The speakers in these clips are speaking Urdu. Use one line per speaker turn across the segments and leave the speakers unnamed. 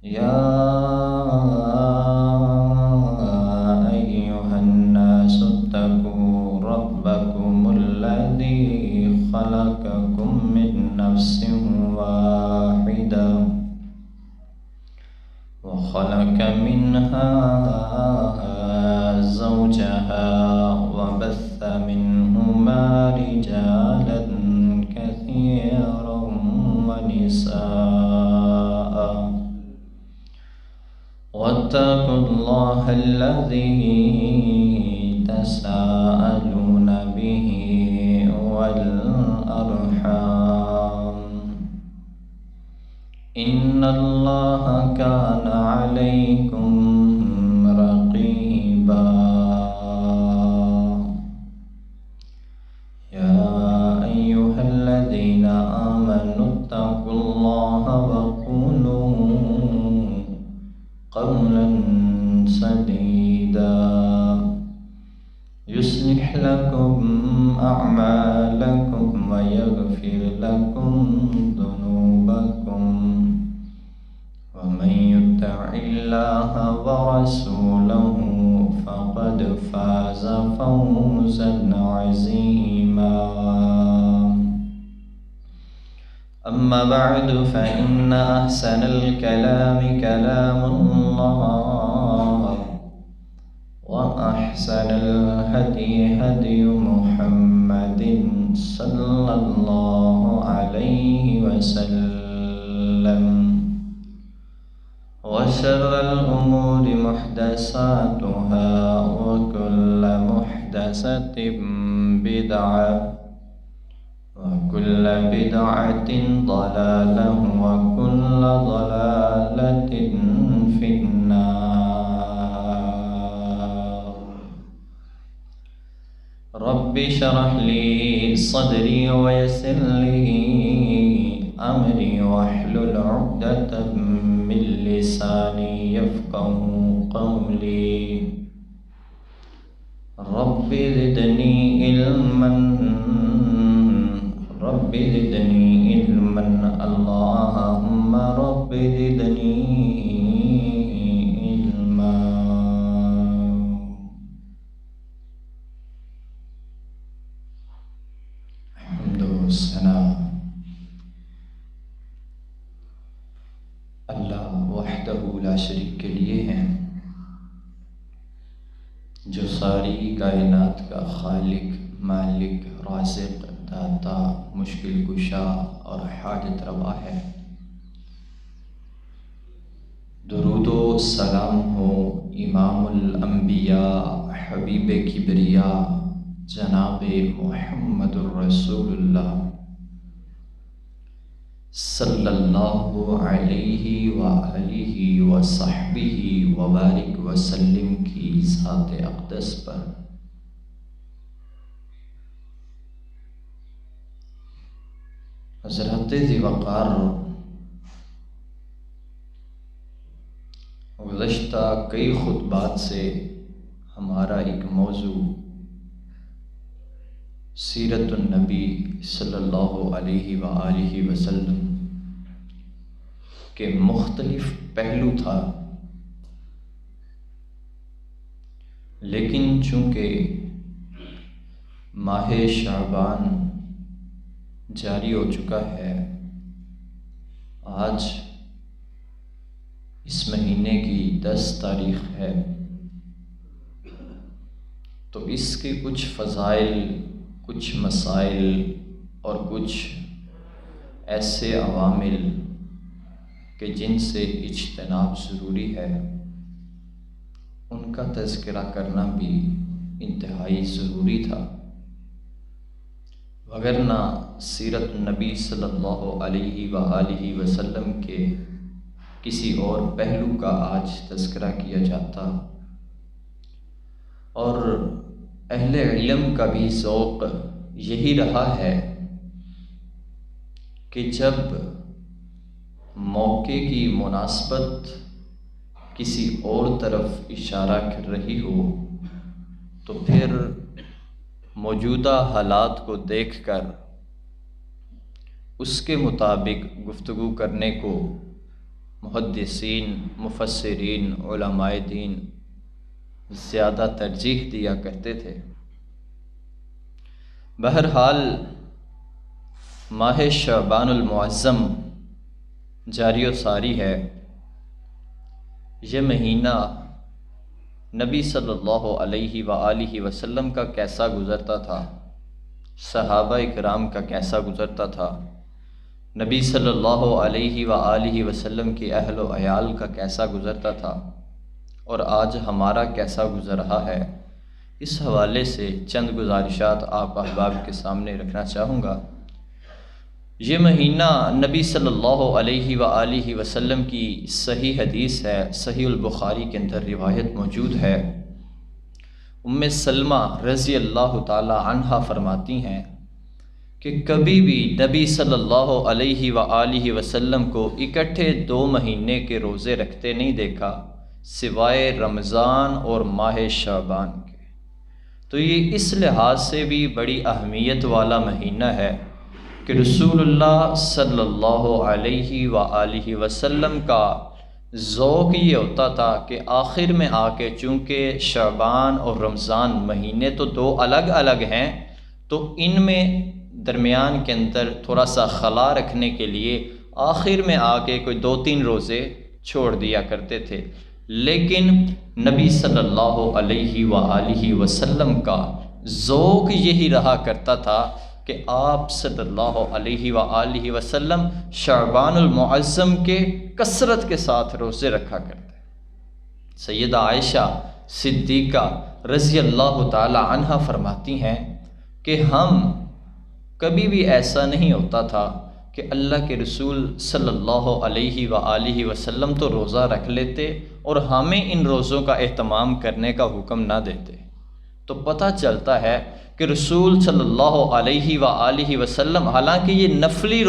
يا أيها الناس اتقوا ربكم الذي خلقكم من نفس واحدة وخلق منها زوجها وبث منهما رجالا كثيرا ونساء واتقوا الله الذي تساءلون به والأرحام إن الله كان عليكم رقيبا يا أيها الذين آمنوا اتقوا الله وقولوا قولا سديدا يصلح لكم أعمالكم ويغفر لكم ذنوبكم ومن يطع الله ورسوله فقد فاز فوزا عظيما أما بعد فإن أحسن الكلام كلام الله وأحسن الهدي هدي محمد صلى الله عليه وسلم وشر الأمور محدثاتها وكل محدثة بدعة وكل بدعة ضلالة وكل ضلالة في النار رب اشرح لي صدري ويسر لي أمري واحلل عقدة من لساني يفقه قولي رب زدني علما رب زدني علما اللهم رب زدني علما حمد و ثنا اللہ وحدہ لا شریک کے لیے ہیں، جو ساری کائنات کا خالق، مالک، رازق، داتا، مشکل کشا اور حاجت روا ہے۔ درود و سلام ہو امام الانبیاء، حبیب کبریا، جناب محمد الرسول اللہ صلی اللہ علیہ وآلہ وصحبہ وبارک وسلم کی ذات اقدس پر۔ حضرت ذی وقار گزشتہ کئی خطبات سے ہمارا ایک موضوع سیرت النبی صلی اللہ علیہ وآلہ وسلم کے مختلف پہلو تھا، لیکن چونکہ ماہ شعبان جاری ہو چکا ہے، آج اس مہینے کی 10 تاریخ ہے، تو اس کے کچھ فضائل، کچھ مسائل اور کچھ ایسے عوامل کہ جن سے اجتناب ضروری ہے، ان کا تذکرہ کرنا بھی انتہائی ضروری تھا، وگرنہ سیرت النبی صلی اللہ علیہ وآلہ وسلم کے کسی اور پہلو کا آج تذکرہ کیا جاتا، اور اہل علم کا بھی ذوق یہی رہا ہے کہ جب موقع کی مناسبت کسی اور طرف اشارہ کر رہی ہو تو پھر موجودہ حالات کو دیکھ کر اس کے مطابق گفتگو کرنے کو محدثین، مفسرین، علماء دین زیادہ ترجیح دیا کرتے تھے۔ بہرحال ماہ شعبان المعظم جاری و ساری ہے۔ یہ مہینہ نبی صلی اللہ علیہ وآلہ وسلم کا کیسا گزرتا تھا، صحابہ کرام کا کیسا گزرتا تھا، نبی صلی اللہ علیہ وآلہ وسلم کی اہل و عیال کا کیسا گزرتا تھا، اور آج ہمارا کیسا گزر رہا ہے، اس حوالے سے چند گزارشات آپ احباب کے سامنے رکھنا چاہوں گا۔ یہ مہینہ نبی صلی اللہ علیہ وآلہ وسلم کی صحیح حدیث ہے، صحیح البخاری کے اندر روایت موجود ہے۔ ام سلمہ رضی اللہ تعالی عنہا فرماتی ہیں کہ کبھی بھی نبی صلی اللہ علیہ وآلہ وسلم کو اکٹھے 2 مہینے کے روزے رکھتے نہیں دیکھا سوائے رمضان اور ماہ شعبان کے۔ تو یہ اس لحاظ سے بھی بڑی اہمیت والا مہینہ ہے کہ رسول اللہ صلی اللہ علیہ وآلہ وسلم کا ذوق یہ ہوتا تھا کہ آخر میں آ کے، چونکہ شعبان اور رمضان مہینے تو 2 الگ الگ ہیں، تو ان میں درمیان کے اندر تھوڑا سا خلا رکھنے کے لیے آخر میں آ کے کوئی 2-3 روزے چھوڑ دیا کرتے تھے۔ لیکن نبی صلی اللہ علیہ وآلہ وسلم کا ذوق یہی رہا کرتا تھا کہ آپ صلی اللہ علیہ وآلہ وسلم شعبان المعظم کے کثرت کے ساتھ روزے رکھا کرتے۔ سیدہ عائشہ صدیقہ رضی اللہ تعالی عنہا فرماتی ہیں کہ ہم کبھی بھی ایسا نہیں ہوتا تھا کہ اللہ کے رسول صلی اللہ علیہ وآلہ وسلم تو روزہ رکھ لیتے اور ہمیں ان روزوں کا اہتمام کرنے کا حکم نہ دیتے۔ تو پتہ چلتا ہے کہ رسول صلی اللہ علیہ وآلہ وسلم، حالانکہ یہ نفلی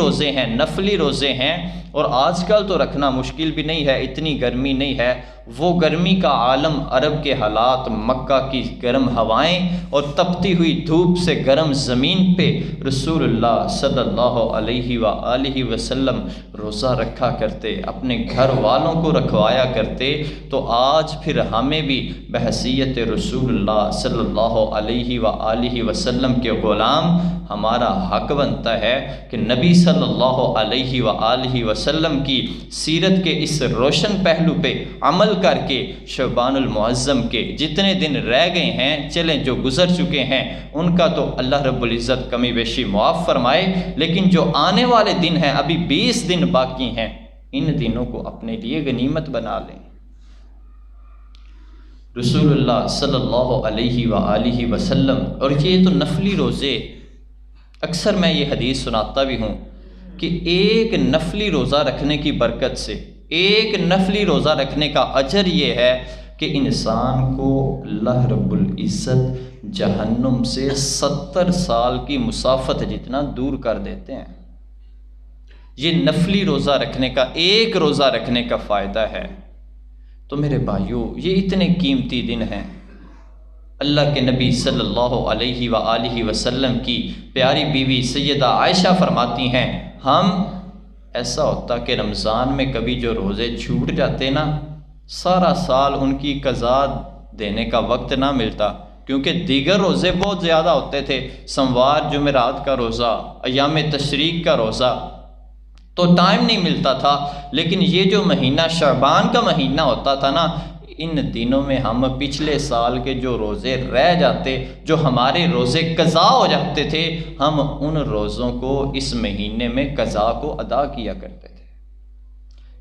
روزے ہیں اور آج کل تو رکھنا مشکل بھی نہیں ہے، اتنی گرمی نہیں ہے، وہ گرمی کا عالم، عرب کے حالات، مکہ کی گرم ہوائیں اور تپتی ہوئی دھوپ سے گرم زمین پہ رسول اللہ صلی اللہ علیہ وآلہ وسلم روزہ رکھا کرتے، اپنے گھر والوں کو رکھوایا کرتے۔ تو آج پھر ہمیں بھی بحیثیت رسول اللہ صلی اللہ علیہ وآلہ وسلم کے غلام ہمارا حق بنتا ہے کہ نبی صلی اللہ علیہ وآلہ وسلم کی سیرت کے اس روشن پہلو پہ عمل کر کے شعبان المعظم کے جتنے دن رہ گئے ہیں، چلیں جو گزر چکے ہیں ان کا تو اللہ رب العزت کمی بیشی معاف فرمائے، لیکن جو آنے والے دن ہیں، ابھی 20 دن باقی ہیں، ان دنوں کو اپنے لیے غنیمت بنا لیں۔ رسول اللہ صلی اللہ علیہ وآلہ وسلم، اور یہ تو نفلی روزے، اکثر میں یہ حدیث سناتا بھی ہوں کہ ایک نفلی روزہ رکھنے کی برکت سے، ایک نفلی روزہ رکھنے کا اجر یہ ہے کہ انسان کو اللہ رب العزت جہنم سے 70 سال کی مسافت جتنا دور کر دیتے ہیں۔ یہ نفلی روزہ رکھنے کا، ایک روزہ رکھنے کا فائدہ ہے۔ تو میرے بھائیوں، یہ اتنے قیمتی دن ہیں۔ اللہ کے نبی صلی اللہ علیہ وآلہ وسلم کی پیاری بیوی سیدہ عائشہ فرماتی ہیں، ہم ایسا ہوتا کہ رمضان میں کبھی جو روزے چھوٹ جاتے نا، سارا سال ان کی قضا دینے کا وقت نہ ملتا، کیونکہ دیگر روزے بہت زیادہ ہوتے تھے، سوموار جمعرات کا روزہ، ایام تشریق کا روزہ، تو ٹائم نہیں ملتا تھا۔ لیکن یہ جو مہینہ شعبان کا مہینہ ہوتا تھا نا، ان دنوں میں ہم پچھلے سال کے جو روزے رہ جاتے، جو ہمارے روزے قضا ہو جاتے تھے، ہم ان روزوں کو اس مہینے میں قضا کو ادا کیا کرتے تھے۔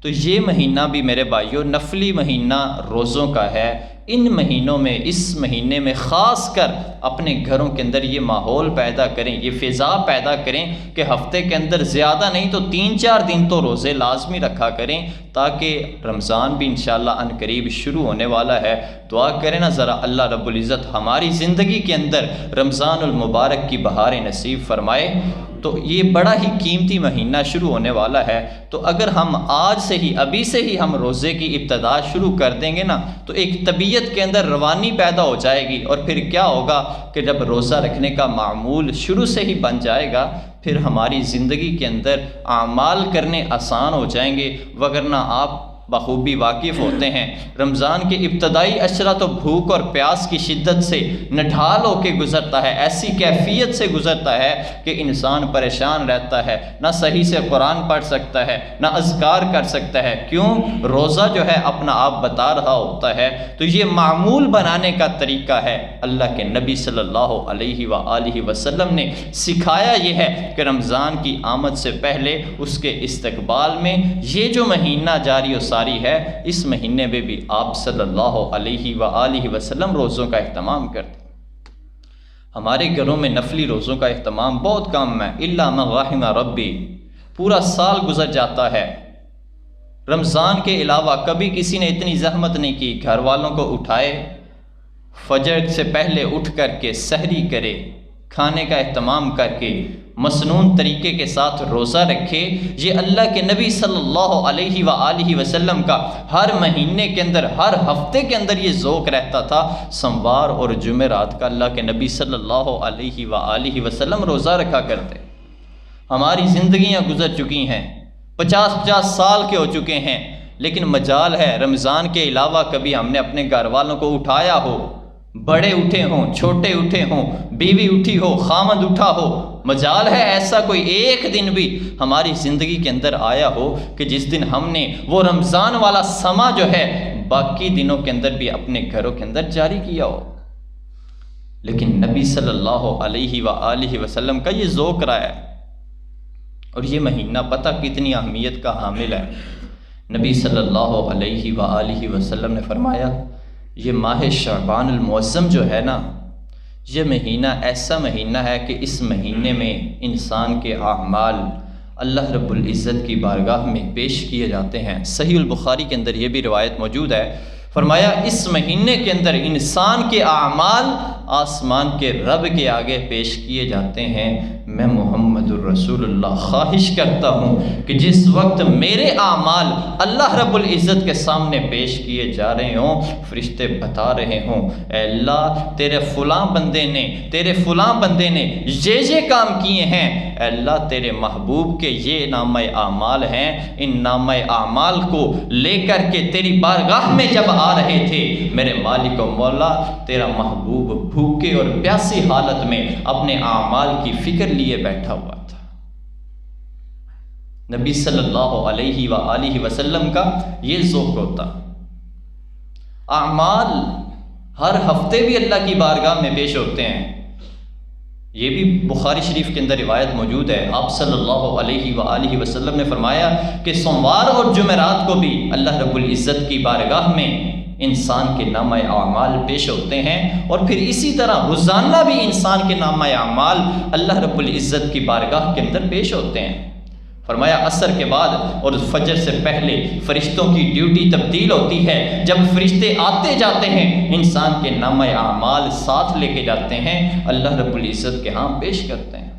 تو یہ مہینہ بھی میرے بھائیوں نفلی مہینہ روزوں کا ہے۔ ان مہینوں میں، اس مہینے میں خاص کر اپنے گھروں کے اندر یہ ماحول پیدا کریں، یہ فضا پیدا کریں کہ ہفتے کے اندر زیادہ نہیں تو 3-4 دن تو روزے لازمی رکھا کریں، تاکہ رمضان بھی انشاءاللہ ان قریب شروع ہونے والا ہے۔ دعا کریں نا ذرا اللہ رب العزت ہماری زندگی کے اندر رمضان المبارک کی بہاریں نصیب فرمائے۔ تو یہ بڑا ہی قیمتی مہینہ شروع ہونے والا ہے، تو اگر ہم آج سے ہی، ابھی سے ہی ہم روزے کی ابتدا شروع کر دیں گے نا، تو ایک طبیعت کے اندر روانی پیدا ہو جائے گی، اور پھر کیا ہوگا کہ جب روزہ رکھنے کا معمول شروع سے ہی بن جائے گا پھر ہماری زندگی کے اندر اعمال کرنے آسان ہو جائیں گے، وگرنہ آپ بخوبی واقف ہوتے ہیں رمضان کے ابتدائی اشرا تو بھوک اور پیاس کی شدت سے نڈھال ہو کے گزرتا ہے، ایسی کیفیت سے گزرتا ہے کہ انسان پریشان رہتا ہے، نہ صحیح سے قرآن پڑھ سکتا ہے، نہ اذکار کر سکتا ہے۔ کیوں؟ روزہ جو ہے اپنا آپ بتا رہا ہوتا ہے۔ تو یہ معمول بنانے کا طریقہ ہے، اللہ کے نبی صلی اللہ علیہ وآلہ وسلم نے سکھایا یہ ہے کہ رمضان کی آمد سے پہلے اس کے استقبال میں یہ جو مہینہ جاری و ساری ہے، اس مہینے میں بھی آپ صلی اللہ علیہ وآلہ وسلم روزوں کا اہتمام کرتے ہیں۔ ہمارے گھروں میں نفلی روزوں کا اہتمام بہت کم ہے، الا من رحم ربی، پورا سال گزر جاتا ہے، رمضان کے علاوہ کبھی کسی نے اتنی زحمت نہیں کی، گھر والوں کو اٹھائے، فجر سے پہلے اٹھ کر کے سحری کرے، کھانے کا اہتمام کر کے مسنون طریقے کے ساتھ روزہ رکھے۔ یہ اللہ کے نبی صلی اللہ علیہ وآلہ وسلم کا ہر مہینے کے اندر، ہر ہفتے کے اندر یہ ذوق رہتا تھا۔ سوموار اور جمعرات کا اللہ کے نبی صلی اللہ علیہ وآلہ وسلم روزہ رکھا کرتے۔ ہماری زندگیاں گزر چکی ہیں، 50 سال کے ہو چکے ہیں، لیکن مجال ہے رمضان کے علاوہ کبھی ہم نے اپنے گھر والوں کو اٹھایا ہو، بڑے اٹھے ہوں، چھوٹے اٹھے ہوں، بیوی اٹھی ہو، خامد اٹھا ہو، مجال ہے ایسا کوئی ایک دن بھی ہماری زندگی کے اندر آیا ہو کہ جس دن ہم نے وہ رمضان والا سما جو ہے باقی دنوں کے اندر بھی اپنے گھروں کے اندر جاری کیا ہو۔ لیکن نبی صلی اللہ علیہ وآلہ وسلم کا یہ ذوق رہا ہے، اور یہ مہینہ پتہ کتنی اہمیت کا حامل ہے۔ نبی صلی اللہ علیہ وآلہ وسلم نے فرمایا یہ ماہ شعبان المعظم جو ہے نا، یہ مہینہ ایسا مہینہ ہے کہ اس مہینے میں انسان کے اعمال اللہ رب العزت کی بارگاہ میں پیش کیے جاتے ہیں۔ صحیح البخاری کے اندر یہ بھی روایت موجود ہے، فرمایا اس مہینے کے اندر انسان کے اعمال آسمان کے رب کے آگے پیش کیے جاتے ہیں۔ میں محمد الرسول اللہ خواہش کرتا ہوں کہ جس وقت میرے اعمال اللہ رب العزت کے سامنے پیش کیے جا رہے ہوں، فرشتے بتا رہے ہوں اے اللہ تیرے فلاں بندے نے یہ کام کیے ہیں، اے اللہ تیرے محبوب کے یہ نامہ اعمال ہیں، ان نامہ اعمال کو لے کر کے تیری بارگاہ میں جب آ رہے تھے میرے مالک و مولا تیرا محبوب بھوکے اور پیاسی حالت میں اپنے اعمال کی فکر لیے بیٹھا ہوا تھا۔ نبی صلی اللہ علیہ وآلہ وسلم کا یہ ذوق ہوتا۔ اعمال ہر ہفتے بھی اللہ کی بارگاہ میں پیش ہوتے ہیں۔ یہ بھی بخاری شریف کے اندر روایت موجود ہے، آپ صلی اللہ علیہ وآلہ وسلم نے فرمایا کہ سوموار اور جمعرات کو بھی اللہ رب العزت کی بارگاہ میں انسان کے نامہ اعمال پیش ہوتے ہیں، اور پھر اسی طرح روزانہ بھی انسان کے نامہ اعمال اللہ رب العزت کی بارگاہ کے اندر پیش ہوتے ہیں۔ فرمایا عصر کے بعد اور فجر سے پہلے فرشتوں کی ڈیوٹی تبدیل ہوتی ہے، جب فرشتے آتے جاتے ہیں انسان کے نامہ اعمال ساتھ لے کے جاتے ہیں، اللہ رب العزت کے ہاں پیش کرتے ہیں۔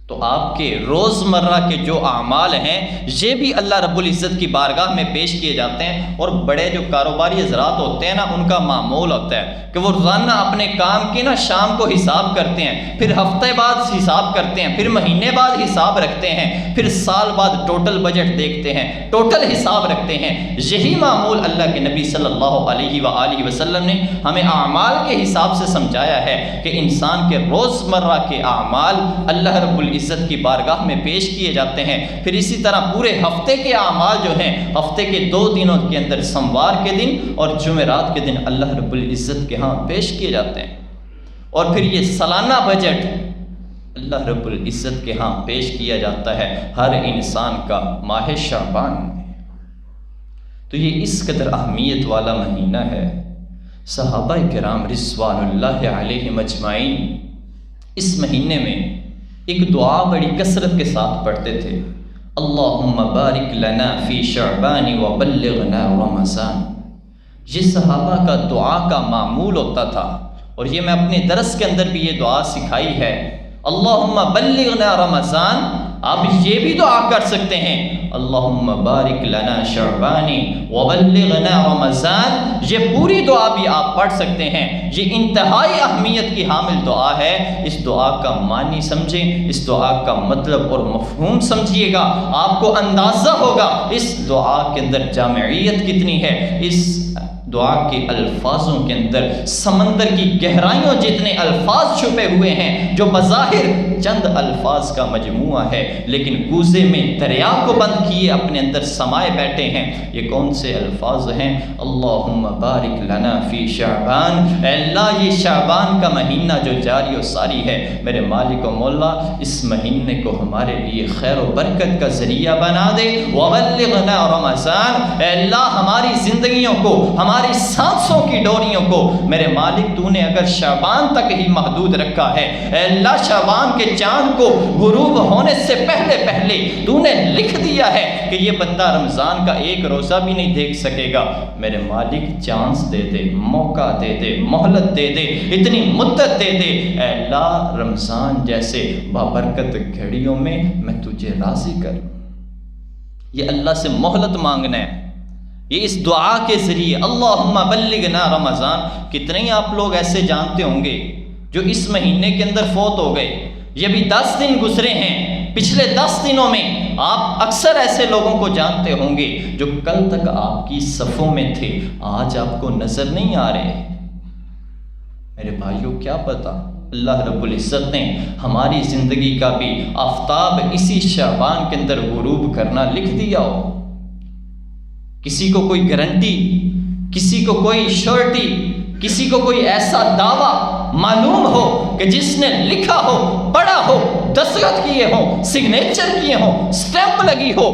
تو آپ کے روزمرہ کے جو اعمال ہیں یہ بھی اللہ رب العزت کی بارگاہ میں پیش کیے جاتے ہیں۔ اور بڑے جو کاروباری حضرات ہوتے ہیں نا، ان کا معمول ہوتا ہے کہ وہ روزانہ اپنے کام کی نا شام کو حساب کرتے ہیں، پھر ہفتے بعد حساب کرتے ہیں، پھر مہینے بعد حساب رکھتے ہیں، پھر سال بعد ٹوٹل بجٹ دیکھتے ہیں، ٹوٹل حساب رکھتے ہیں۔ یہی معمول اللہ کے نبی صلی اللہ علیہ وآلہ وسلم نے ہمیں اعمال کے حساب سے سمجھایا ہے کہ انسان کے روزمرہ کے اعمال اللہ رب العزت کی بارگاہ میں پیش کیے جاتے ہیں۔ پھر اسی طرح پورے ہفتے کے اعمال جو ہیں ہفتے کے 2 دنوں کے اندر سوموار کے دن اور جمعرات کے دن اللہ رب العزت کے ہاں پیش کیے جاتے ہیں۔ اور پھر یہ سالانہ بجٹ اللہ رب العزت کے ہاں پیش کیا جاتا ہے ہر انسان کا ماہ شعبان میں۔ تو یہ اس قدر اہمیت والا مہینہ ہے۔ صحابہ کرام رضوان اللہ علیہم اجمعین اس مہینے میں ایک دعا بڑی کثرت کے ساتھ پڑھتے تھے، اللہم بارک لنا فی شعبان وبلغنا رمضان۔ یہ صحابہ کا دعا کا معمول ہوتا تھا، اور یہ میں اپنے درس کے اندر بھی یہ دعا سکھائی ہے، اللہم بلغنا رمضان، آپ یہ بھی دعا کر سکتے ہیں اللہم بارک لنا شعبانی وبلغنا رمضان، یہ پوری دعا بھی آپ پڑھ سکتے ہیں۔ یہ انتہائی اہمیت کی حامل دعا ہے۔ اس دعا کا معنی سمجھیں، اس دعا کا مطلب اور مفہوم سمجھیے گا، آپ کو اندازہ ہوگا اس دعا کے اندر جامعیت کتنی ہے، اس دعا کے الفاظوں کے اندر سمندر کی گہرائیوں جتنے الفاظ چھپے ہوئے ہیں، جو بظاہر چند الفاظ کا مجموعہ ہے لیکن کوزے میں دریا کو بند کیے اپنے اندر سمائے بیٹھے ہیں۔ یہ کون سے الفاظ ہیں؟ اللہم بارک لنا فی شعبان، اے اللہ یہ شعبان کا مہینہ جو جاری و ساری ہے، میرے مالک و مولا اس مہینے کو ہمارے لیے خیر و برکت کا ذریعہ بنا دے۔ وبلغنا رمضان، اے اللہ ہماری زندگیوں کو، ہماری سانسوں کی ڈوریوں کو میرے مالک تو نے اگر شعبان تک ہی محدود رکھا ہے، اے اللہ شعبان کے چاند کو غروب ہونے سے پہلے پہلے تو نے لکھ دیا ہے کہ یہ بندہ رمضان کا ایک روزہ بھی نہیں دیکھ سکے گا، میرے مالک چانس دے دے، موقع دے دے، مہلت دے دے، اتنی مدت دے دے، اے اللہ رمضان جیسے بابرکت گھڑیوں میں میں تجھے راضی کروں۔ یہ اللہ سے مہلت مانگنا ہے، یہ اس دعا کے ذریعے اللہم بلغنا رمضان۔ کتنے ہی آپ لوگ ایسے جانتے ہوں گے جو اس مہینے کے اندر فوت ہو گئے، یہ بھی 10 دن گزرے ہیں، پچھلے 10 دنوں میں آپ اکثر ایسے لوگوں کو جانتے ہوں گے جو کل تک آپ کی صفوں میں تھے، آج آپ کو نظر نہیں آ رہے۔ میرے بھائیوں کیا پتا اللہ رب العزت نے ہماری زندگی کا بھی آفتاب اسی شعبان کے اندر غروب کرنا لکھ دیا ہو۔ کسی کو کوئی گارنٹی، کسی کو کوئی شورٹی، کسی کو کوئی ایسا دعویٰ معلوم ہو کہ جس نے لکھا ہو، پڑھا ہو، دستخط کیے ہوں، سگنیچر کیے ہوں، سٹیمپ لگی ہو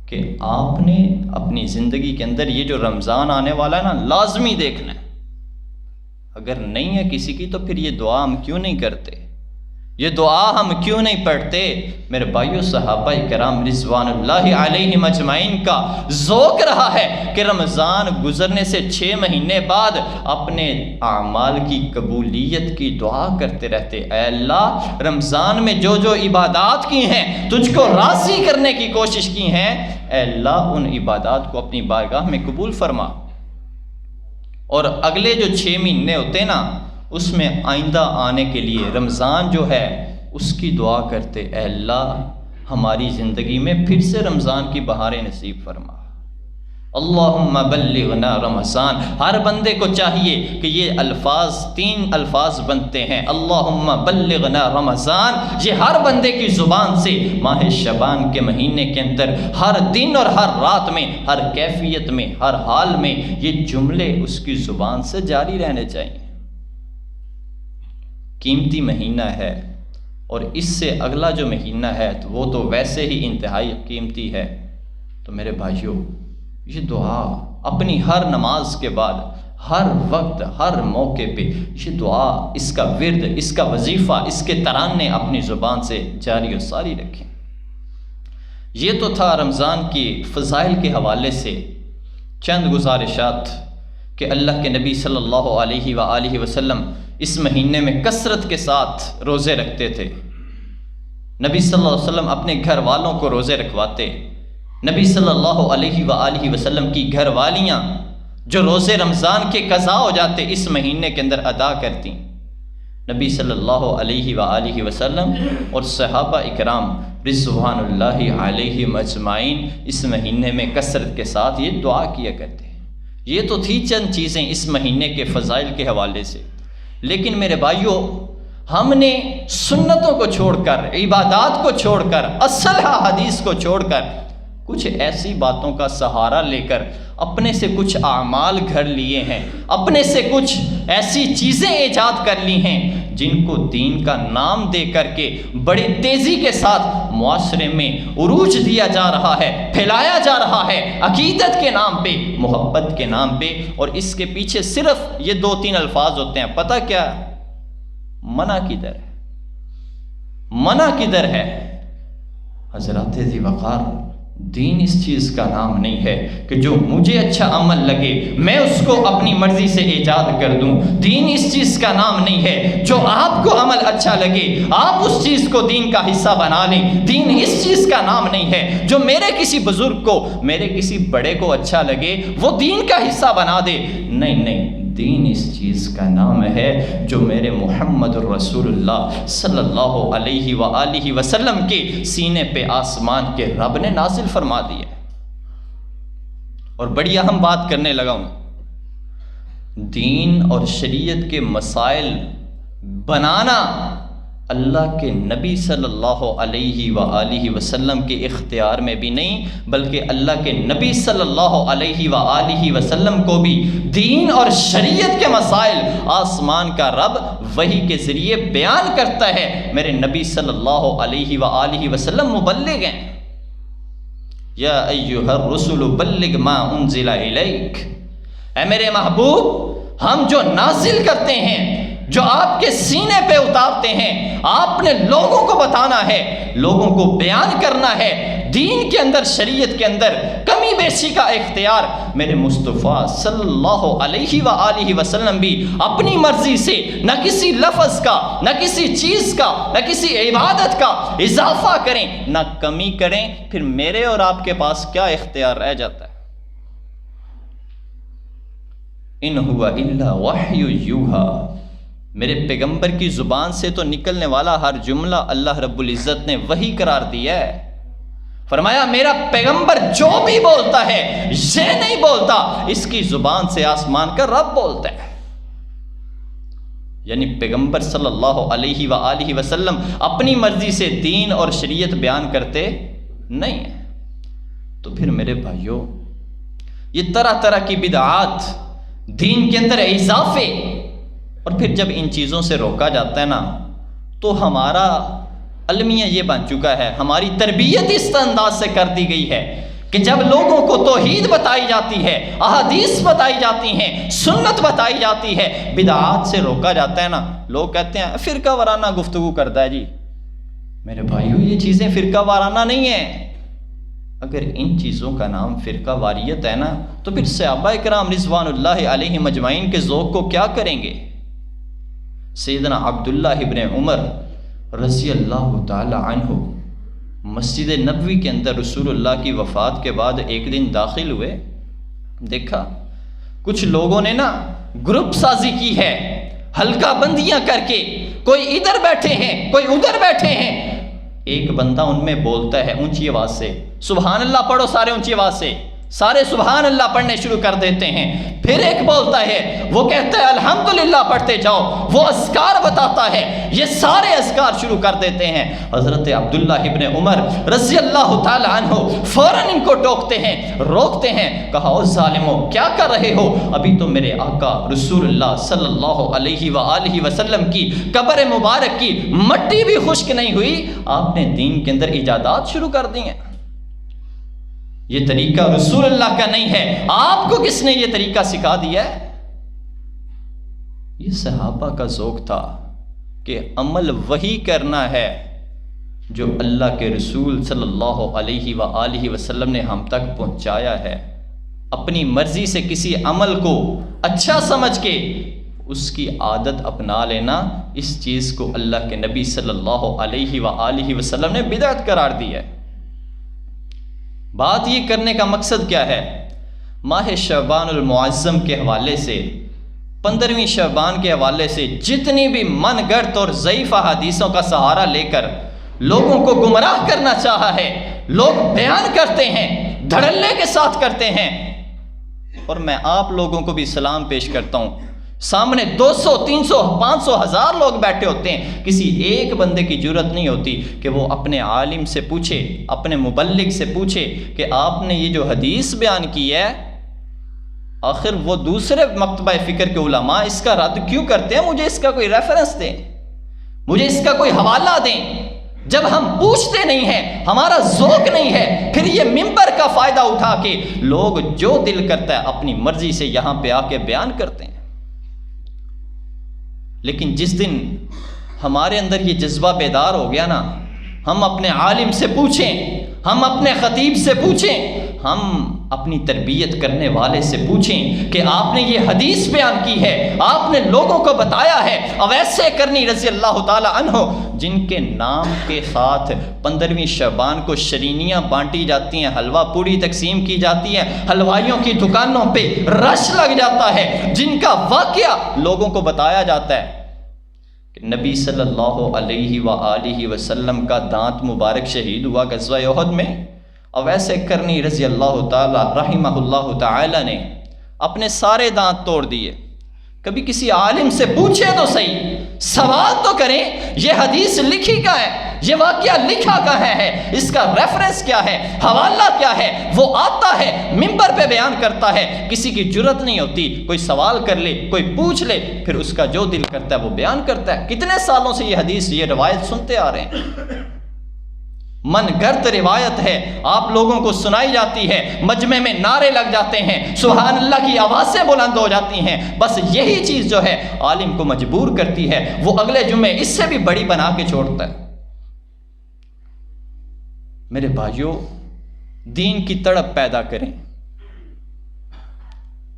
کہ آپ نے اپنی زندگی کے اندر یہ جو رمضان آنے والا ہے نا لازمی دیکھنا ہے؟ اگر نہیں ہے کسی کی تو پھر یہ دعا ہم کیوں نہیں کرتے، یہ دعا ہم کیوں نہیں پڑھتے؟ میرے بھائیو صحابہ کرام رضوان اللہ علیہم اجمعین کا ذوق رہا ہے کہ رمضان گزرنے سے 6 مہینے بعد اپنے اعمال کی قبولیت کی دعا کرتے رہتے، اے اللہ رمضان میں جو جو عبادات کی ہیں، تجھ کو راضی کرنے کی کوشش کی ہیں، اے اللہ ان عبادات کو اپنی بارگاہ میں قبول فرما۔ اور اگلے جو 6 مہینے ہوتے نا، اس میں آئندہ آنے کے لیے رمضان جو ہے اس کی دعا کرتے، اے اللہ ہماری زندگی میں پھر سے رمضان کی بہاریں نصیب فرما۔ اللہم بلغنا رمضان، ہر بندے کو چاہیے کہ یہ الفاظ 3 الفاظ بنتے ہیں، اللہم بلغنا رمضان، یہ ہر بندے کی زبان سے ماہ شعبان کے مہینے کے اندر ہر دن اور ہر رات میں، ہر کیفیت میں، ہر حال میں یہ جملے اس کی زبان سے جاری رہنے چاہیے۔ قیمتی مہینہ ہے، اور اس سے اگلا جو مہینہ ہے تو وہ تو ویسے ہی انتہائی قیمتی ہے۔ تو میرے بھائیوں یہ دعا اپنی ہر نماز کے بعد، ہر وقت، ہر موقع پہ یہ دعا، اس کا ورد، اس کا وظیفہ، اس کے ترانے اپنی زبان سے جاری و ساری رکھیں۔ یہ تو تھا رمضان کی فضائل کے حوالے سے چند گزارشات کہ اللہ کے نبی صلی اللہ علیہ وآلہ وسلم اس مہینے میں کثرت کے ساتھ روزے رکھتے تھے۔ نبی صلی اللہ علیہ وسلم اپنے گھر والوں کو روزے رکھواتے، نبی صلی اللہ علیہ وآلہ وسلم کی گھر والیاں جو روزے رمضان کے قضا ہو جاتے اس مہینے کے اندر ادا کرتی۔ نبی صلی اللہ علیہ وآلہ وسلم اور صحابہ اکرام رضوان اللہ علیہم اجمعین اس مہینے میں کثرت کے ساتھ یہ دعا کیا کرتے۔ یہ تو تھی چند چیزیں اس مہینے کے فضائل کے حوالے سے، لیکن میرے بھائیوں ہم نے سنتوں کو چھوڑ کر، عبادات کو چھوڑ کر، اصل حدیث کو چھوڑ کر کچھ ایسی باتوں کا سہارا لے کر اپنے سے کچھ اعمال گھڑ لیے ہیں، اپنے سے کچھ ایسی چیزیں ایجاد کر لی ہیں جن کو دین کا نام دے کر کے بڑی تیزی کے ساتھ معاشرے میں عروج دیا جا رہا ہے، پھیلایا جا رہا ہے عقیدت کے نام پہ، محبت کے نام پہ، اور اس کے پیچھے صرف یہ 2-3 الفاظ ہوتے ہیں۔ پتہ کیا؟ منع کدھر ہے؟ منع کدھر ہے؟ حضرات ذی وقار دین اس چیز کا نام نہیں ہے کہ جو مجھے اچھا عمل لگے میں اس کو اپنی مرضی سے ایجاد کر دوں. دین اس چیز کا نام نہیں ہے جو آپ کو عمل اچھا لگے آپ اس چیز کو دین کا حصہ بنا لیں. دین اس چیز کا نام نہیں ہے جو میرے کسی بزرگ کو میرے کسی بڑے کو اچھا لگے وہ دین کا حصہ بنا دے. نہیں نہیں، دین اس چیز کا نام ہے جو میرے محمد الرسول اللہ صلی اللہ علیہ وآلہ وسلم کے سینے پہ آسمان کے رب نے نازل فرما دیا. اور بڑی اہم بات کرنے لگا ہوں، دین اور شریعت کے مسائل بنانا اللہ کے نبی صلی اللہ علیہ وآلہ وسلم کے اختیار میں بھی نہیں، بلکہ اللہ کے نبی صلی اللہ علیہ وآلہ وسلم کو بھی دین اور شریعت کے مسائل آسمان کا رب وحی کے ذریعے بیان کرتا ہے. میرے نبی صلی اللہ علیہ وآلہ وسلم مبلغ ہیں. یا ایھا الرسل بلغ ما انزل الیک، اے میرے محبوب ہم جو نازل کرتے ہیں، جو آپ کے سینے پہ اتارتے ہیں، آپ نے لوگوں کو بتانا ہے، لوگوں کو بیان کرنا ہے. دین کے اندر شریعت کے اندر کمی بیشی کا اختیار میرے مصطفیٰ صلی اللہ علیہ وآلہ وسلم بھی اپنی مرضی سے نہ کسی لفظ کا نہ کسی چیز کا نہ کسی عبادت کا اضافہ کریں نہ کمی کریں. پھر میرے اور آپ کے پاس کیا اختیار رہ جاتا ہے؟ ان ہوا الا وحی یوحا، میرے پیغمبر کی زبان سے تو نکلنے والا ہر جملہ اللہ رب العزت نے وحی قرار دیا ہے. فرمایا میرا پیغمبر جو بھی بولتا ہے یہ نہیں بولتا، اس کی زبان سے آسمان کا رب بولتا ہے. یعنی پیغمبر صلی اللہ علیہ وآلہ وسلم اپنی مرضی سے دین اور شریعت بیان کرتے نہیں ہیں. تو پھر میرے بھائیوں، یہ طرح طرح کی بدعات، دین کے اندر اضافے، اور پھر جب ان چیزوں سے روکا جاتا ہے نا تو ہمارا المیہ یہ بن چکا ہے، ہماری تربیت اس انداز سے کر دی گئی ہے کہ جب لوگوں کو توحید بتائی جاتی ہے، احادیث بتائی جاتی ہیں، سنت بتائی جاتی ہے، بدعات سے روکا جاتا ہے نا، لوگ کہتے ہیں فرقہ وارانہ گفتگو کرتا ہے. جی میرے بھائیوں، یہ چیزیں فرقہ وارانہ نہیں ہیں. اگر ان چیزوں کا نام فرقہ واریت ہے نا تو پھر صحابہ کرام رضوان اللہ علیہم اجمعین کے ذوق کو کیا کریں گے؟ سیدنا عبداللہ ابن عمر رضی اللہ تعالی عنہ مسجد نبوی کے اندر رسول اللہ کی وفات کے بعد ایک دن داخل ہوئے. دیکھا کچھ لوگوں نے نا گروپ سازی کی ہے، حلقہ بندیاں کر کے، کوئی ادھر بیٹھے ہیں کوئی ادھر بیٹھے ہیں. ایک بندہ ان میں بولتا ہے اونچی آواز سے، سبحان اللہ پڑھو سارے اونچی آواز سے، سارے سبحان اللہ پڑھنے شروع کر دیتے ہیں. پھر ایک بولتا ہے، وہ کہتا ہے الحمدللہ پڑھتے جاؤ، وہ اذکار بتاتا ہے، یہ سارے اذکار شروع کر دیتے ہیں. حضرت عبداللہ ابن عمر رضی اللہ تعالی عنہ فوراً ان کو ٹوکتے ہیں، روکتے ہیں. کہا او ظالمو کیا کر رہے ہو؟ ابھی تو میرے آقا رسول اللہ صلی اللہ علیہ وآلہ وسلم کی قبر مبارک کی مٹی بھی خشک نہیں ہوئی، آپ نے دین کے اندر ایجادات شروع کر دی ہیں. یہ طریقہ رسول اللہ کا نہیں ہے. آپ کو کس نے یہ طریقہ سکھا دیا ہے؟ یہ صحابہ کا ذوق تھا کہ عمل وہی کرنا ہے جو اللہ کے رسول صلی اللہ علیہ وآلہ وسلم نے ہم تک پہنچایا ہے. اپنی مرضی سے کسی عمل کو اچھا سمجھ کے اس کی عادت اپنا لینا، اس چیز کو اللہ کے نبی صلی اللہ علیہ وآلہ وسلم نے بدعت قرار دی ہے. بات یہ کرنے کا مقصد کیا ہے؟ ماہ شعبان المعظم کے حوالے سے، 15ویں شعبان کے حوالے سے جتنی بھی من گڑت اور ضعیف حدیثوں کا سہارا لے کر لوگوں کو گمراہ کرنا چاہا ہے، لوگ بیان کرتے ہیں، دھڑلے کے ساتھ کرتے ہیں. اور میں آپ لوگوں کو بھی سلام پیش کرتا ہوں، سامنے 200 300 500 1000 لوگ بیٹھے ہوتے ہیں، کسی ایک بندے کی جرت نہیں ہوتی کہ وہ اپنے عالم سے پوچھے، اپنے مبلغ سے پوچھے کہ آپ نے یہ جو حدیث بیان کی ہے، آخر وہ دوسرے مکتبہ فکر کے علماء اس کا رد کیوں کرتے ہیں؟ مجھے اس کا کوئی ریفرنس دیں، مجھے اس کا کوئی حوالہ دیں. جب ہم پوچھتے نہیں ہیں، ہمارا ذوق نہیں ہے، پھر یہ منبر کا فائدہ اٹھا کے لوگ جو دل کرتا ہے اپنی مرضی سے یہاں پہ آ کے بیان کرتے ہیں. لیکن جس دن ہمارے اندر یہ جذبہ بیدار ہو گیا نا، ہم اپنے عالم سے پوچھیں، ہم اپنے خطیب سے پوچھیں، ہم اپنی تربیت کرنے والے سے پوچھیں کہ آپ نے یہ حدیث بیان کی ہے، آپ نے لوگوں کو بتایا ہے۔ اویس کرنی رضی اللہ تعالی عنہ، جن کے نام کے ساتھ 15ویں شعبان کو شرینیاں بانٹی جاتی ہیں، حلوہ پوڑی تقسیم کی جاتی ہیں، حلوائیوں کی دکانوں پہ رش لگ جاتا ہے، جن کا واقعہ لوگوں کو بتایا جاتا ہے کہ نبی صلی اللہ علیہ وآلہ وسلم کا دانت مبارک شہید ہوا غزوہ احد میں۔ اویس کرنی رضی اللہ تعالی رحمہ اللہ تعالی نے اپنے سارے دانت توڑ دیے۔ کبھی کسی عالم سے پوچھے تو صحیح، سوال تو کریں، یہ حدیث لکھی کہاں ہے، یہ واقعہ لکھا کہاں ہے، اس کا ریفرنس کیا ہے، حوالہ کیا ہے۔ وہ آتا ہے منبر پہ بیان کرتا ہے، کسی کی جرت نہیں ہوتی کوئی سوال کر لے، کوئی پوچھ لے، پھر اس کا جو دل کرتا ہے وہ بیان کرتا ہے۔ کتنے سالوں سے یہ حدیث، یہ روایت سنتے آ رہے ہیں، من گرد روایت ہے، آپ لوگوں کو سنائی جاتی ہے، مجمع میں نعرے لگ جاتے ہیں، سبحان اللہ کی آوازیں بلند ہو جاتی ہیں۔ بس یہی چیز جو ہے عالم کو مجبور کرتی ہے، وہ اگلے جمعے اس سے بھی بڑی بنا کے چھوڑتا ہے۔ میرے بھائیوں، دین کی تڑپ پیدا کریں،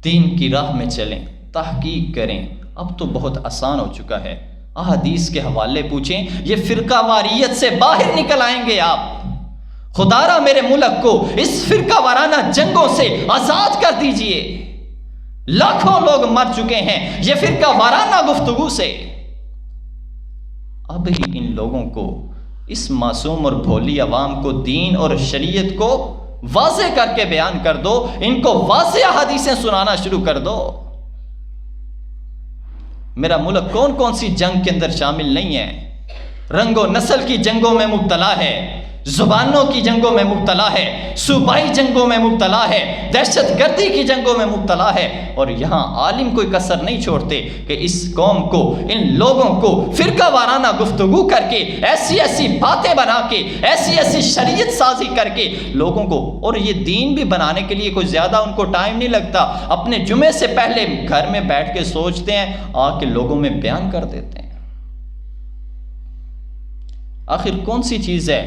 دین کی راہ میں چلیں، تحقیق کریں۔ اب تو بہت آسان ہو چکا ہے، احادیث کے حوالے پوچھیں، یہ فرقہ واریت سے باہر نکل آئیں گے آپ۔ خدا را میرے ملک کو اس فرقہ وارانہ جنگوں سے آزاد کر دیجئے، لاکھوں لوگ مر چکے ہیں یہ فرقہ وارانہ گفتگو سے۔ اب ہی ان لوگوں کو، اس معصوم اور بھولی عوام کو دین اور شریعت کو واضح کر کے بیان کر دو، ان کو واضح حدیثیں سنانا شروع کر دو۔ میرا ملک کون کون سی جنگ کے اندر شامل نہیں ہے؟ رنگ و نسل کی جنگوں میں مبتلا ہے، زبانوں کی جنگوں میں مبتلا ہے، صوبائی جنگوں میں مبتلا ہے، دہشت گردی کی جنگوں میں مبتلا ہے، اور یہاں عالم کوئی کسر نہیں چھوڑتے کہ اس قوم کو، ان لوگوں کو فرقہ وارانہ گفتگو کر کے، ایسی ایسی باتیں بنا کے، ایسی ایسی شریعت سازی کر کے لوگوں کو، اور یہ دین بھی بنانے کے لیے کوئی زیادہ ان کو ٹائم نہیں لگتا، اپنے جمعے سے پہلے گھر میں بیٹھ کے سوچتے ہیں، آ کے لوگوں میں بیان کر دیتے ہیں۔ آخر کون سی چیز ہے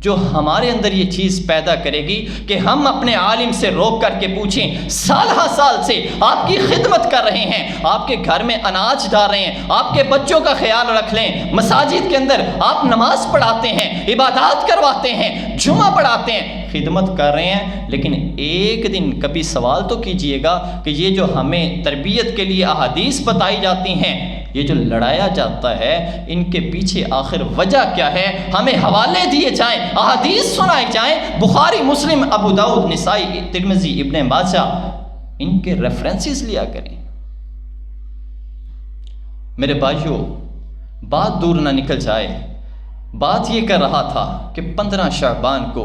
جو ہمارے اندر یہ چیز پیدا کرے گی کہ ہم اپنے عالم سے روک کر کے پوچھیں؟ سال ہر سال سے آپ کی خدمت کر رہے ہیں، آپ کے گھر میں اناج ڈال رہے ہیں، آپ کے بچوں کا خیال رکھ لیں، مساجد کے اندر آپ نماز پڑھاتے ہیں، عبادات کرواتے ہیں، جمعہ پڑھاتے ہیں، خدمت کر رہے ہیں، لیکن ایک دن کبھی سوال تو کیجئے گا کہ یہ جو ہمیں تربیت کے لیے احادیث بتائی جاتی ہیں، یہ جو لڑایا جاتا ہے، ان کے پیچھے آخر وجہ کیا ہے؟ ہمیں حوالے دیے جائیں، احادیث سنائی جائیں، بخاری، مسلم، ابو داؤد، نسائی، ترمذی، ابن ماجہ، ان کے ریفرنسز لیا کریں۔ میرے بھائیوں، بات دور نہ نکل جائے، بات یہ کر رہا تھا کہ 15 شعبان کو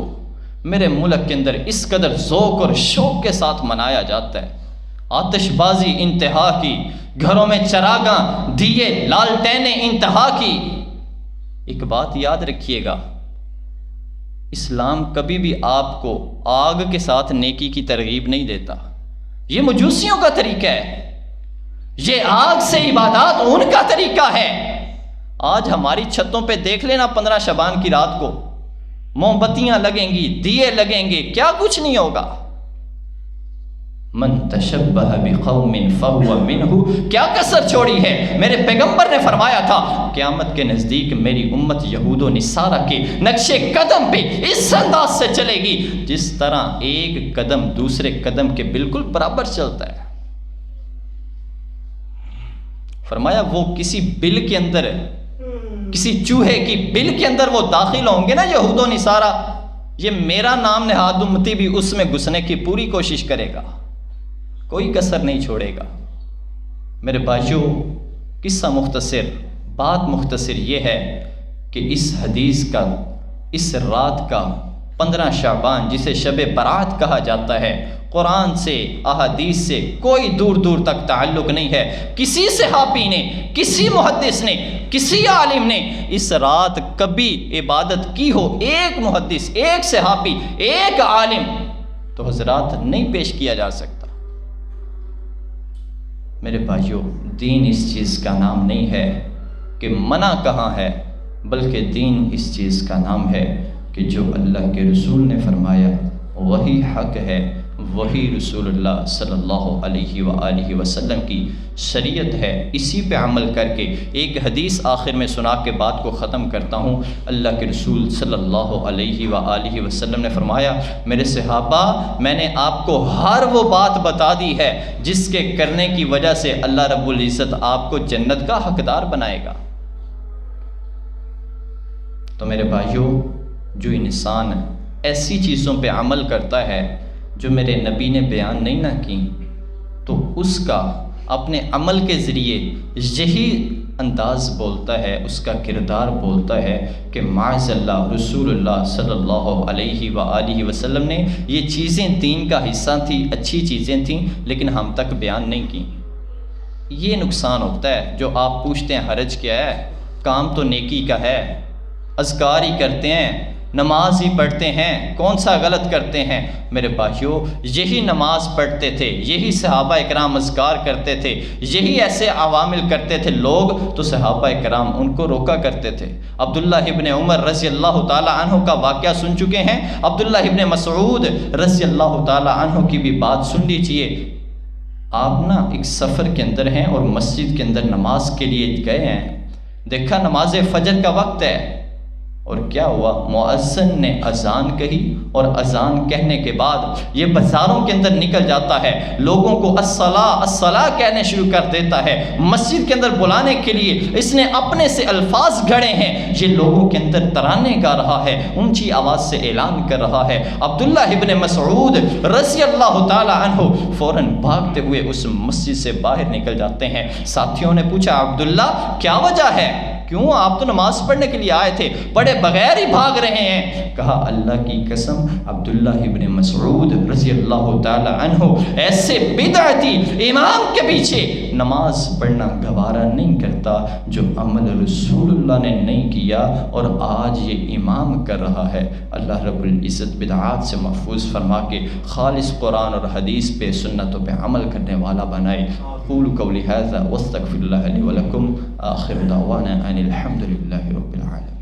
میرے ملک کے اندر اس قدر ذوق اور شوق کے ساتھ منایا جاتا ہے، آتش بازی انتہا کی، گھروں میں چراغاں، دیے، لالٹینیں انتہا کی۔ ایک بات یاد رکھیے گا، اسلام کبھی بھی آپ کو آگ کے ساتھ نیکی کی ترغیب نہیں دیتا، یہ مجوسیوں کا طریقہ ہے، یہ آگ سے عبادات ان کا طریقہ ہے۔ آج ہماری چھتوں پہ دیکھ لینا 15 شعبان کی رات کو موم بتیاں لگیں گی، دیے لگیں گے، کیا کچھ نہیں ہوگا۔ من تشبہ بقوم فہو منہ، کیا کسر چھوڑی ہے؟ میرے پیغمبر نے فرمایا تھا قیامت کے نزدیک میری امت یہود و نصارہ کے نقش قدم پہ اس انداز سے چلے گی جس طرح ایک قدم دوسرے قدم کے بالکل برابر چلتا ہے۔ فرمایا وہ کسی بل کے اندر، کسی چوہے کی بل کے اندر وہ داخل ہوں گے نا یہود و نصارہ، یہ میرا نام نہاد امتی بھی اس میں گھسنے کی پوری کوشش کرے گا، کوئی کسر نہیں چھوڑے گا۔ میرے بھائیوں، قصہ مختصر، بات مختصر یہ ہے کہ اس حدیث کا، اس رات کا 15 شعبان جسے شب برات کہا جاتا ہے، قرآن سے، احادیث سے کوئی دور دور تک تعلق نہیں ہے۔ کسی صحابی نے، کسی محدث نے، کسی عالم نے اس رات کبھی عبادت کی ہو، ایک محدث، ایک صحابی، ایک عالم تو حضرات نہیں پیش کیا جا سکتا۔ میرے بھائیوں، دین اس چیز کا نام نہیں ہے کہ منع کہاں ہے، بلکہ دین اس چیز کا نام ہے کہ جو اللہ کے رسول نے فرمایا وہی حق ہے، وہی رسول اللہ صلی اللہ علیہ وآلہ وسلم کی شریعت ہے، اسی پہ عمل کر کے ایک حدیث آخر میں سنا کے بات کو ختم کرتا ہوں۔ اللہ کے رسول صلی اللہ علیہ وآلہ وسلم نے فرمایا، میرے صحابہ، میں نے آپ کو ہر وہ بات بتا دی ہے جس کے کرنے کی وجہ سے اللہ رب العزت آپ کو جنت کا حقدار بنائے گا۔ تو میرے بھائیوں، جو انسان ایسی چیزوں پہ عمل کرتا ہے جو میرے نبی نے بیان نہیں نہ کی، تو اس کا اپنے عمل کے ذریعے یہی انداز بولتا ہے، اس کا کردار بولتا ہے کہ معاذ اللہ رسول اللہ صلی اللہ علیہ وآلہ وسلم نے یہ چیزیں دین کا حصہ تھیں، اچھی چیزیں تھیں، لیکن ہم تک بیان نہیں کی۔ یہ نقصان ہوتا ہے جو آپ پوچھتے ہیں حرج کیا ہے، کام تو نیکی کا ہے، اذکار ہی کرتے ہیں، نماز ہی پڑھتے ہیں، کون سا غلط کرتے ہیں؟ میرے بھائیوں، یہی نماز پڑھتے تھے، یہی صحابہ اکرام اذکار کرتے تھے، یہی ایسے عوامل کرتے تھے لوگ، تو صحابہ اکرام ان کو روکا کرتے تھے۔ عبداللہ ابن عمر رضی اللہ تعالی عنہ کا واقعہ سن چکے ہیں، عبداللہ ابن مسعود رضی اللہ تعالی عنہ کی بھی بات سن لیجئے۔ آپ نا ایک سفر کے اندر ہیں اور مسجد کے اندر نماز کے لیے گئے ہیں، دیکھا نماز فجر کا وقت ہے، اور کیا ہوا، مؤذن نے اذان کہی، اور اذان کہنے کے بعد یہ بازاروں کے اندر نکل جاتا ہے، لوگوں کو الصلاۃ الصلاۃ کہنے شروع کر دیتا ہے، مسجد کے اندر بلانے کے لیے اس نے اپنے سے الفاظ گھڑے ہیں، یہ لوگوں کے اندر ترانے گا رہا ہے، اونچی آواز سے اعلان کر رہا ہے۔ عبداللہ ابن مسعود رضی اللہ تعالی عنہ فوراً بھاگتے ہوئے اس مسجد سے باہر نکل جاتے ہیں۔ ساتھیوں نے پوچھا، عبداللہ کیا وجہ ہے، کیوں؟ آپ تو نماز پڑھنے کے لیے آئے تھے، پڑھے بغیر ہی بھاگ رہے ہیں؟ کہا، اللہ کی قسم، عبداللہ ابن مسعود رضی اللہ تعالی عنہ ایسے بدعتی امام کے پیچھے نماز پڑھنا گوارا نہیں کرتا جو عمل رسول اللہ نے نہیں کیا اور آج یہ امام کر رہا ہے۔ اللہ رب العزت بدعات سے محفوظ فرما کے خالص قرآن اور حدیث پہ، سنتوں پہ عمل کرنے والا بنائے۔ قولوا قولی ھذا واستغفر اللہ لی ولکم، آخر دعوانا ان الحمد للہ رب العالمین۔